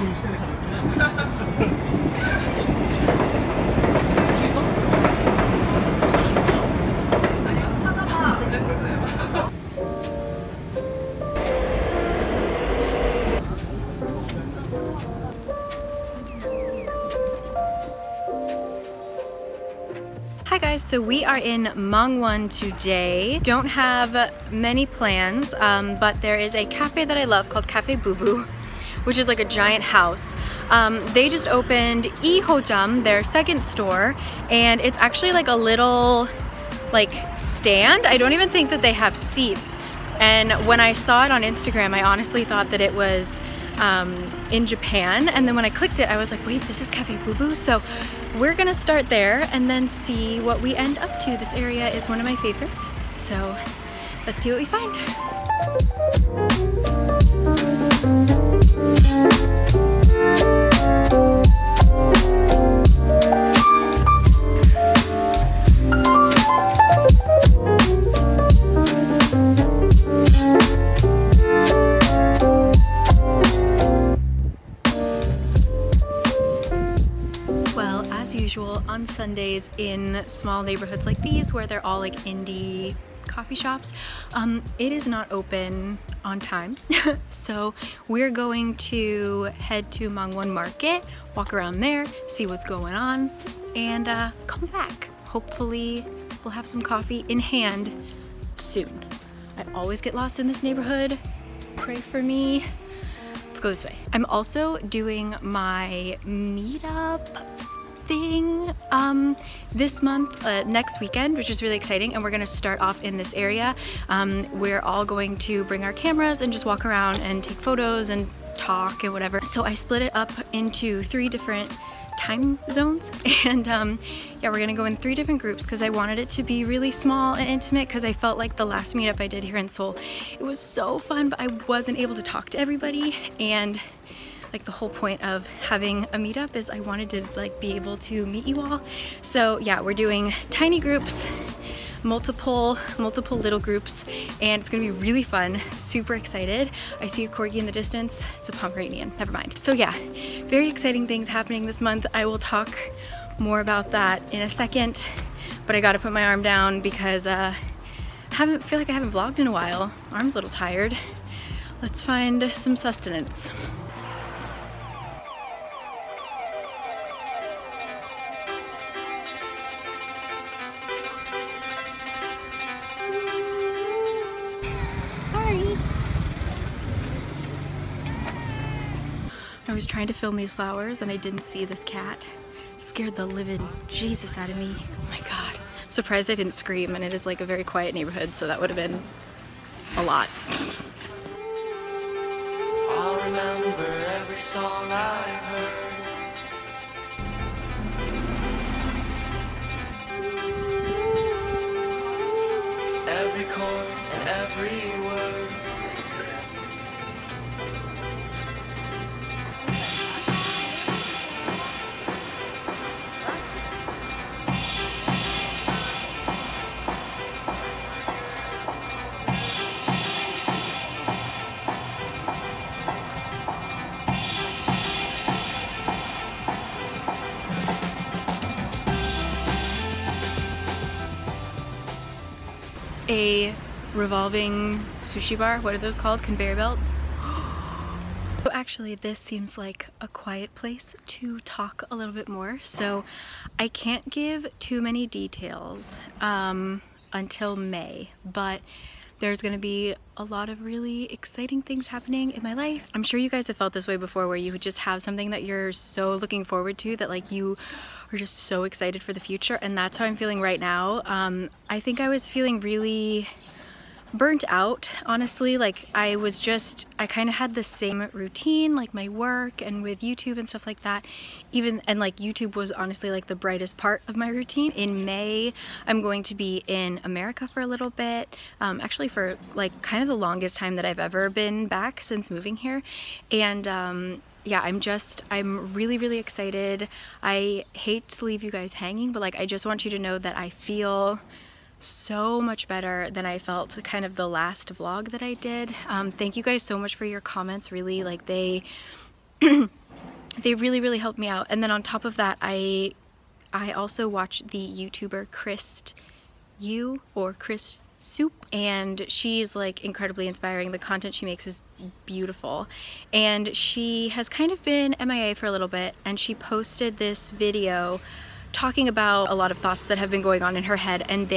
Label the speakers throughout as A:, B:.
A: 좋은 시간을 가졌구나.
B: 아니요, 하다가 그랬었어요.
C: Hi guys, so we are in Mangwon today. Don't have many plans, but there is a cafe that I love called Cafe Boo Boo, which is like a giant house. They just opened Lee Hojam, their second store, and it's actually like a little like stand. I don't even think that they have seats. And when I saw it on Instagram, I honestly thought that it was in Japan, and then when I clicked it I was like, wait, this is Cafe Boo Boo. So we're gonna start there and then see what we end up to. This area is one of my favorites, so let's see what we find. On Sundays in small neighborhoods like these where they're all like indie coffee shops, it is not open on time. So we're going to head to Mangwon Market, walk around there, see what's going on, and come back. Hopefully we'll have some coffee in hand soon. I always get lost in this neighborhood. Pray for me. Let's go this way. I'm also doing my meetup thing this month, next weekend, which is really exciting, and we're gonna start off in this area. We're all going to bring our cameras and just walk around and take photos and talk and whatever. So I split it up into 3 different time zones, and yeah, we're gonna go in 3 different groups because I wanted it to be really small and intimate, because I felt like the last meetup I did here in Seoul, it was so fun, but I wasn't able to talk to everybody. And like the whole point of having a meetup is I wanted to like be able to meet you all. So yeah, we're doing tiny groups, multiple little groups, and it's gonna be really fun. Super excited. I see a corgi in the distance. It's a Pomeranian, never mind. So yeah, very exciting things happening this month. I will talk more about that in a second, but I gotta put my arm down because I feel like I haven't vlogged in a while. Arm's a little tired. Let's find some sustenance. I was trying to film these flowers and I didn't see this cat. It scared the living Jesus out of me. Oh my God. I'm surprised I didn't scream, and it is like a very quiet neighborhood, so that would have been a lot.
D: I'll remember every song I've heard. Every chord and every word.
C: A revolving sushi bar, what are those called? Conveyor belt? So actually this seems like a quiet place to talk a little bit more, so I can't give too many details until May, but there's gonna be a lot of really exciting things happening in my life. I'm sure you guys have felt this way before, where you just have something that you're so looking forward to that like you are just so excited for the future, and that's how I'm feeling right now. I think I was feeling really burnt out, honestly. Like I kind of had the same routine, like my work and with YouTube and stuff like that, and like YouTube was honestly like the brightest part of my routine. In May I'm going to be in America for a little bit, actually for like kind of the longest time that I've ever been back since moving here. And yeah, I'm really excited. I hate to leave you guys hanging, but like I just want you to know that I feel so much better than I felt kind of the last vlog that I did. Thank you guys so much for your comments. Really, like they they really helped me out. And then on top of that, I also watched the YouTuber Chris Soup, and she's like incredibly inspiring. The content she makes is beautiful, and she has kind of been MIA for a little bit, and she posted this video talking about a lot of thoughts that have been going on in her head, and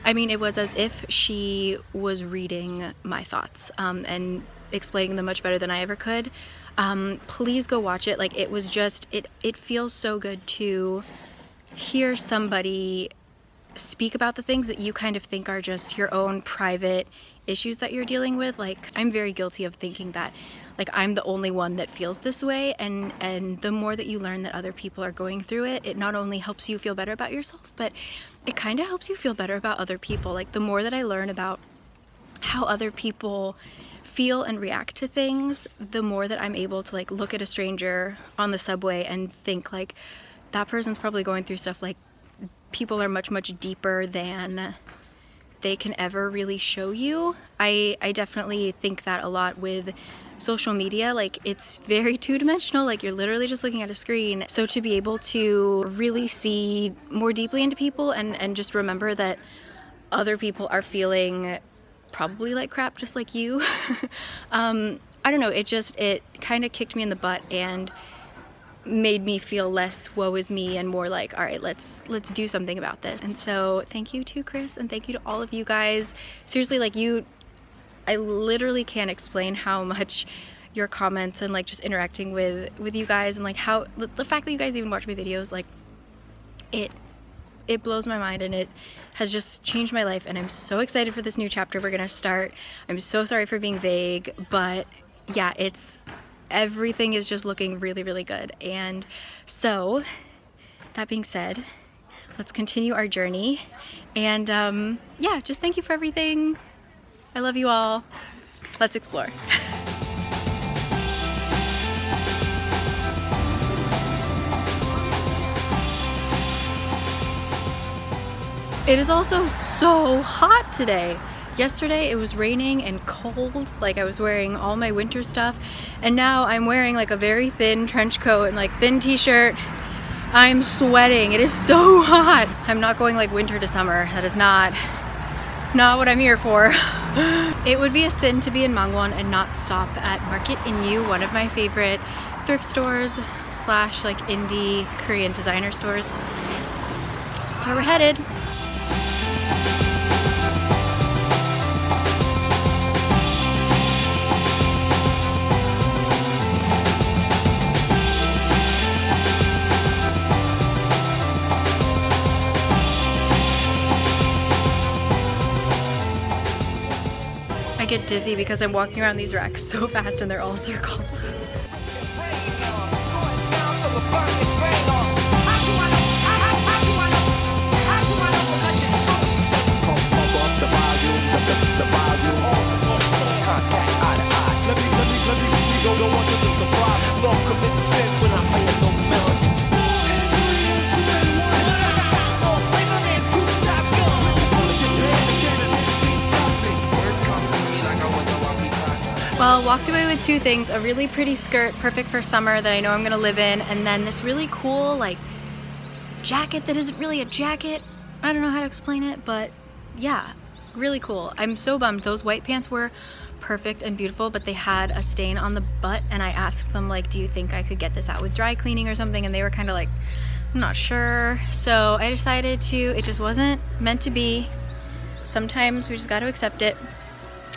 C: I mean, it was as if she was reading my thoughts and explaining them much better than I ever could. Please go watch it. Like, it was just, it feels so good to hear somebody speak about the things that you kind of think are just your own private issues that you're dealing with. Like, I'm very guilty of thinking that like I'm the only one that feels this way, and the more that you learn that other people are going through it, it not only helps you feel better about yourself, but it kind of helps you feel better about other people. Like, the more that I learn about how other people feel and react to things, the more that I'm able to like look at a stranger on the subway and think like, that person's probably going through stuff. Like, people are much deeper than they can ever really show you. I definitely think that a lot with social media. Like, it's very two-dimensional, like you're literally just looking at a screen. So to be able to really see more deeply into people and just remember that other people are feeling probably like crap just like you. I don't know, it kind of kicked me in the butt and made me feel less woe is me and more like, all right, let's do something about this. And so thank you to Chris, and thank you to all of you guys. Seriously, like, I literally can't explain how much your comments and like just interacting with you guys, and like how the fact that you guys even watch my videos, like it blows my mind, and it has just changed my life. And I'm so excited for this new chapter we're gonna start. I'm so sorry for being vague, but yeah, everything is just looking really good. And so that being said, let's continue our journey. And yeah, just thank you for everything. I love you all. Let's explore. It is also so hot today. Yesterday it was raining and cold, like I was wearing all my winter stuff, and now I'm wearing like a very thin trench coat and like thin t-shirt. I'm sweating. It is so hot. I'm not going like winter to summer. That is not what I'm here for. It would be a sin to be in Mangwon and not stop at Market Inyu, one of my favorite thrift stores slash like indie Korean designer stores. That's where we're headed. I get dizzy because I'm walking around these racks so fast and they're all circles. Well, walked away with two things: a really pretty skirt, perfect for summer, that I know I'm gonna live in, and then this really cool like jacket that isn't really a jacket. I don't know how to explain it, but yeah, really cool. I'm so bummed. Those white pants were perfect and beautiful, but they had a stain on the butt, and I asked them like, do you think I could get this out with dry cleaning or something? And they were kind of like, I'm not sure. So I decided it just wasn't meant to be. Sometimes we just got to accept it.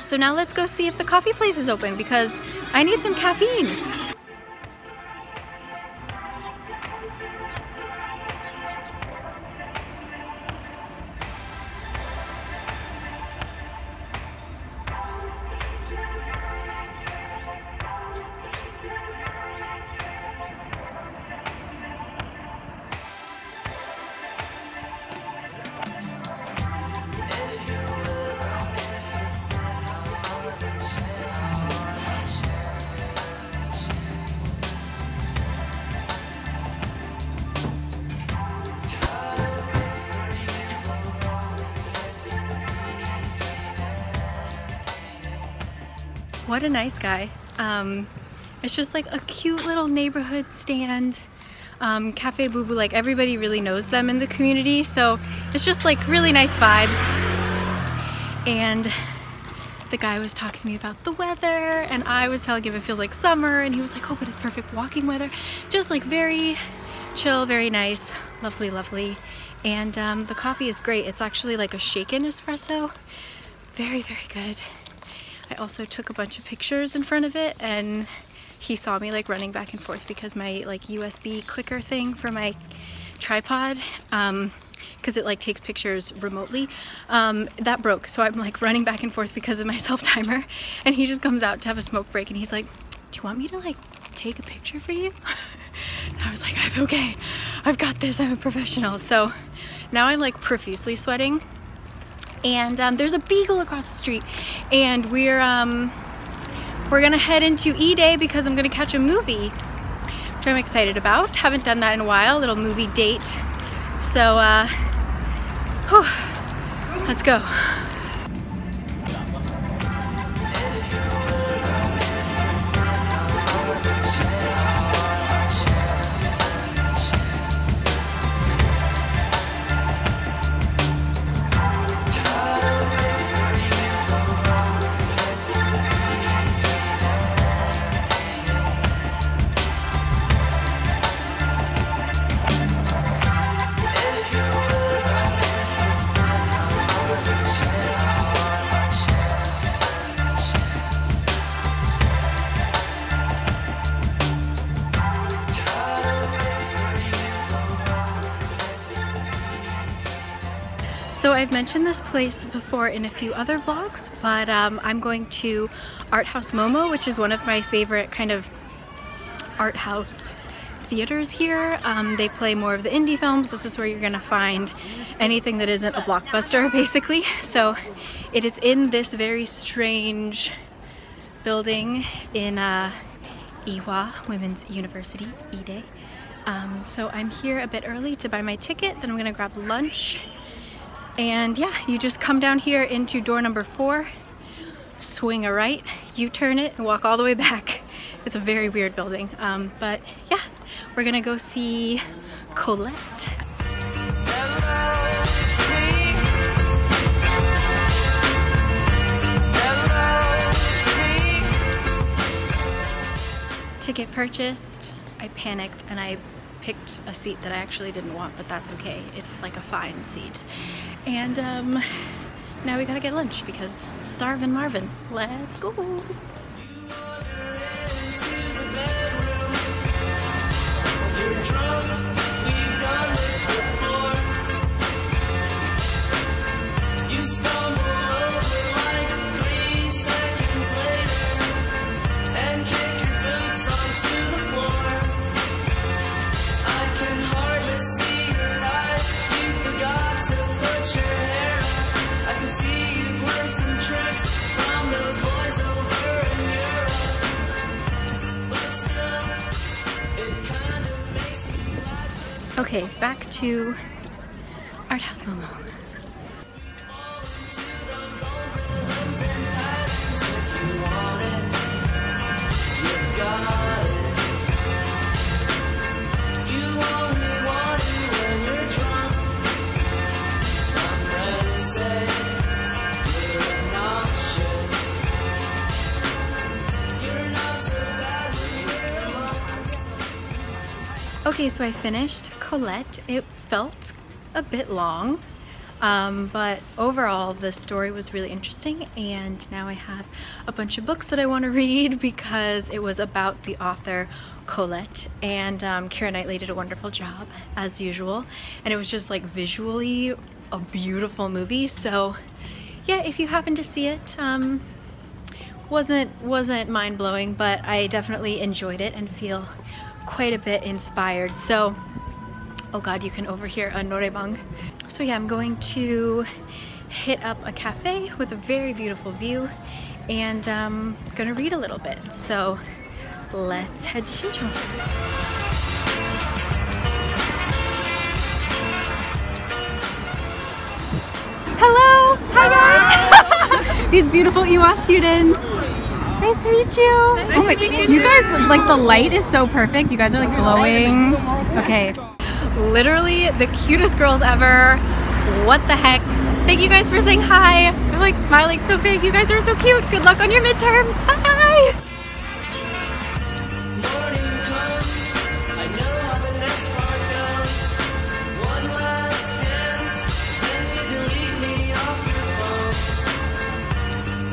C: So now let's go see if the coffee place is open because I need some caffeine. What a nice guy. It's just like a cute little neighborhood stand. Cafe Boo Boo, like everybody really knows them in the community, so it's just like really nice vibes. And the guy was talking to me about the weather, and I was telling him it feels like summer, and he was like, oh, but it's perfect walking weather. Just like very chill, very nice, lovely, lovely. And the coffee is great. It's actually like a shaken espresso. Very, very good. I also took a bunch of pictures in front of it, and he saw me like running back and forth because my like USB clicker thing for my tripod, because it like takes pictures remotely, that broke. So I'm like running back and forth because of my self timer, and he just comes out to have a smoke break, and he's like, do you want me to like take a picture for you? And I was like, I'm okay, I've got this, I'm a professional. So now I'm like profusely sweating, and there's a beagle across the street, and we're gonna head into E-Day because I'm gonna catch a movie, which I'm excited about. Haven't done that in a while, a little movie date. So whew, let's go. So I've mentioned this place before in a few other vlogs, but I'm going to Art House Momo, which is one of my favorite kind of art house theaters here. They play more of the indie films. This is where you're gonna find anything that isn't a blockbuster, basically. So it is in this very strange building in Ewha Women's University, E-Day. So I'm here a bit early to buy my ticket, then I'm gonna grab lunch. And yeah, you just come down here into door number 4, swing a right, U-turn it, and walk all the way back. It's a very weird building. But yeah, we're gonna go see Colette. Ticket purchased. I panicked and I picked a seat that I actually didn't want, but that's okay. It's like a fine seat. And now we gotta get lunch because starvin' Marvin. Let's go. Okay, back to Art House Momo. Okay, so I finished Colette. It felt a bit long, but overall the story was really interesting, and now I have a bunch of books that I want to read because it was about the author Colette, and Keira Knightley did a wonderful job as usual, and it was just like visually a beautiful movie. So yeah, if you happen to see it, wasn't mind-blowing, but I definitely enjoyed it and feel quite a bit inspired. So, oh god, you can overhear a noraebang. So yeah, I'm going to hit up a cafe with a very beautiful view, and gonna read a little bit. So let's head to Shinchon. Hello! Hi guys! These beautiful Ewha students. Nice to meet you.
B: Nice to meet you.
C: You guys, like the light is so perfect. You guys are like glowing. Okay. Literally the cutest girls ever. What the heck? Thank you guys for saying hi. I'm like smiling so big. You guys are so cute. Good luck on your midterms. Bye.
D: Morning comes, I know how the next part goes. One last dance, then you delete me off your phone.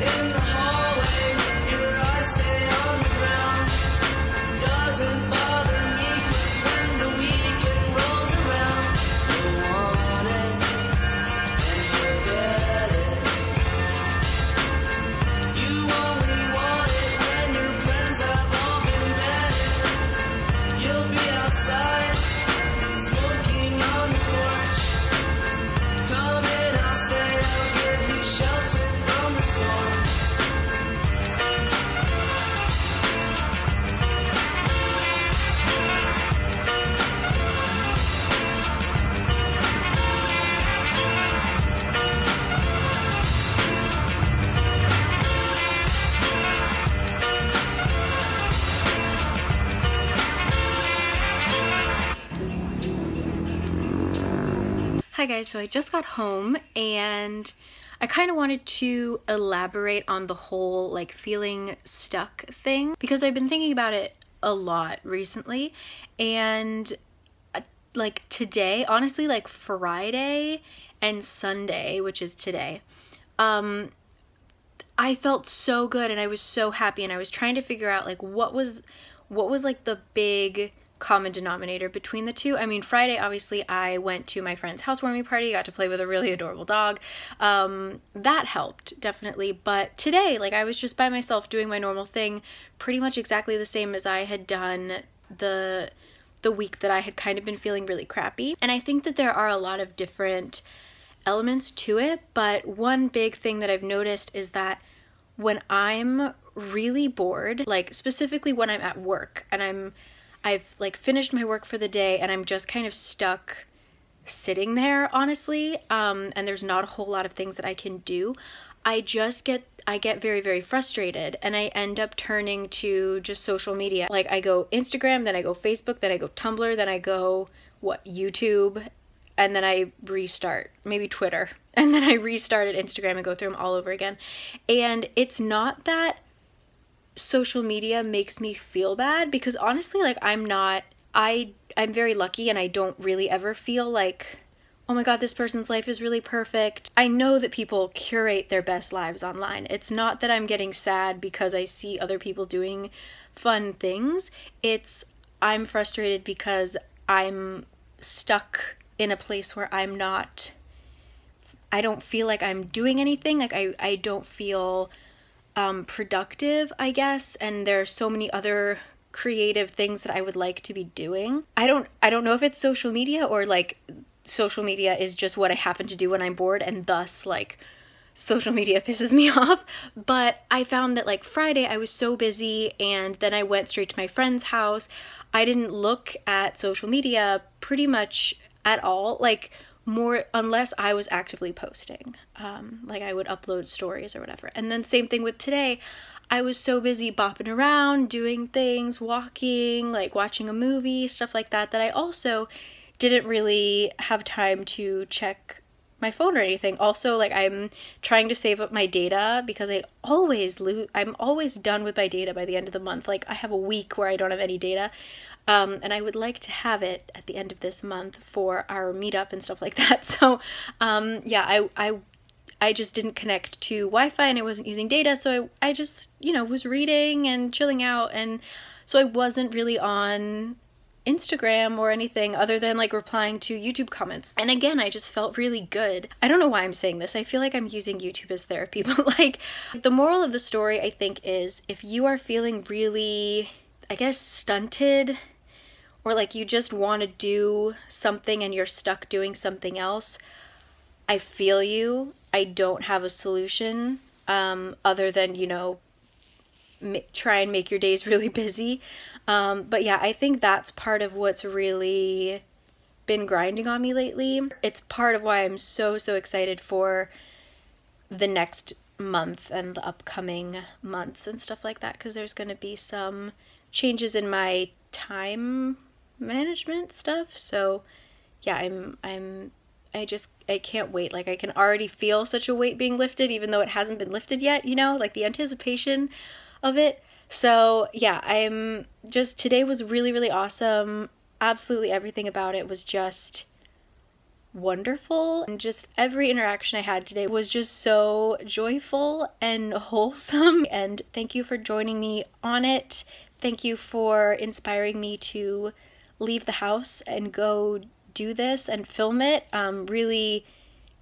D: In the hallway, your eyes stay on the ground. Doesn't bother me, 'cause when the weekend rolls around, you want it, and you get it. You only want it when your friends have all been better. You'll be outside, smoking on the porch. Come in, I'll say I'll give you shelter from the storm.
C: Hi guys, so I just got home and I kind of wanted to elaborate on the whole like feeling stuck thing because I've been thinking about it a lot recently. And like today, honestly, like Friday and Sunday, which is today, I felt so good and I was so happy, and I was trying to figure out like what was like the big common denominator between the two. I mean, Friday, obviously, I went to my friend's housewarming party, got to play with a really adorable dog. That helped, definitely. But today, like, I was just by myself doing my normal thing, pretty much exactly the same as I had done the week that I had kind of been feeling really crappy. And I think that there are a lot of different elements to it, but one big thing that I've noticed is that when I'm really bored, like specifically when I'm at work and I've like finished my work for the day and I'm just kind of stuck sitting there, honestly, and there's not a whole lot of things that I can do, I get very, very frustrated, and I end up turning to just social media. Like I go Instagram, then I go Facebook, then I go Tumblr, then I go YouTube, and then I restart, maybe Twitter, and then I restarted Instagram and go through them all over again. And it's not that social media makes me feel bad, because honestly, like I'm very lucky and I don't really ever feel like, oh my god, this person's life is really perfect. I know that people curate their best lives online. It's not that I'm getting sad because I see other people doing fun things. I'm frustrated because I'm stuck in a place where I don't feel like I'm doing anything. Like I don't feel productive, I guess, and there are so many other creative things that I would like to be doing. I don't know if it's social media or like social media is just what I happen to do when I'm bored, and thus like social media pisses me off. But I found that like Friday I was so busy, and then I went straight to my friend's house. I didn't look at social media pretty much at all, like more unless I was actively posting, like I would upload stories or whatever. And then same thing with today. I was so busy bopping around, doing things, walking, like watching a movie, stuff like that, that I also didn't really have time to check my phone or anything. Also, like I'm trying to save up my data because I'm always done with my data by the end of the month. Like I have a week where I don't have any data. And I would like to have it at the end of this month for our meetup and stuff like that. So, yeah, I just didn't connect to Wi-Fi and I wasn't using data. So I just, was reading and chilling out. And so I wasn't really on Instagram or anything other than like replying to YouTube comments. And again, I just felt really good. I don't know why I'm saying this. I feel like I'm using YouTube as therapy, but like the moral of the story, I think, is if you are feeling really, I guess, stunted, or like you just want to do something and you're stuck doing something else, I feel you. I don't have a solution other than, try and make your days really busy. But yeah, I think that's part of what's really been grinding on me lately. It's part of why I'm so excited for the next month and the upcoming months and stuff like that, because there's going to be some changes in my time management stuff. So yeah, I can't wait. Like, I can already feel such a weight being lifted, even though it hasn't been lifted yet, you know, like the anticipation of it. So yeah, today was really, really awesome. Absolutely everything about it was just wonderful, and just every interaction I had today was just so joyful and wholesome. And thank you for joining me on it. Thank you for inspiring me to leave the house and go do this and film it. Really,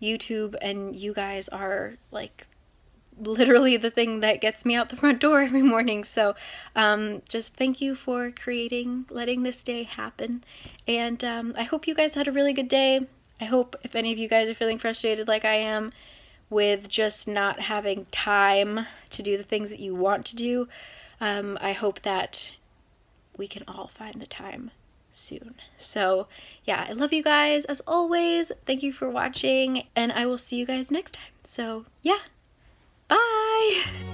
C: YouTube and you guys are like literally the thing that gets me out the front door every morning. So just thank you for letting this day happen. And I hope you guys had a really good day. I hope if any of you guys are feeling frustrated like I am with just not having time to do the things that you want to do, I hope that we can all find the time soon. So yeah, I love you guys as always. Thank you for watching, and I will see you guys next time. So yeah, bye!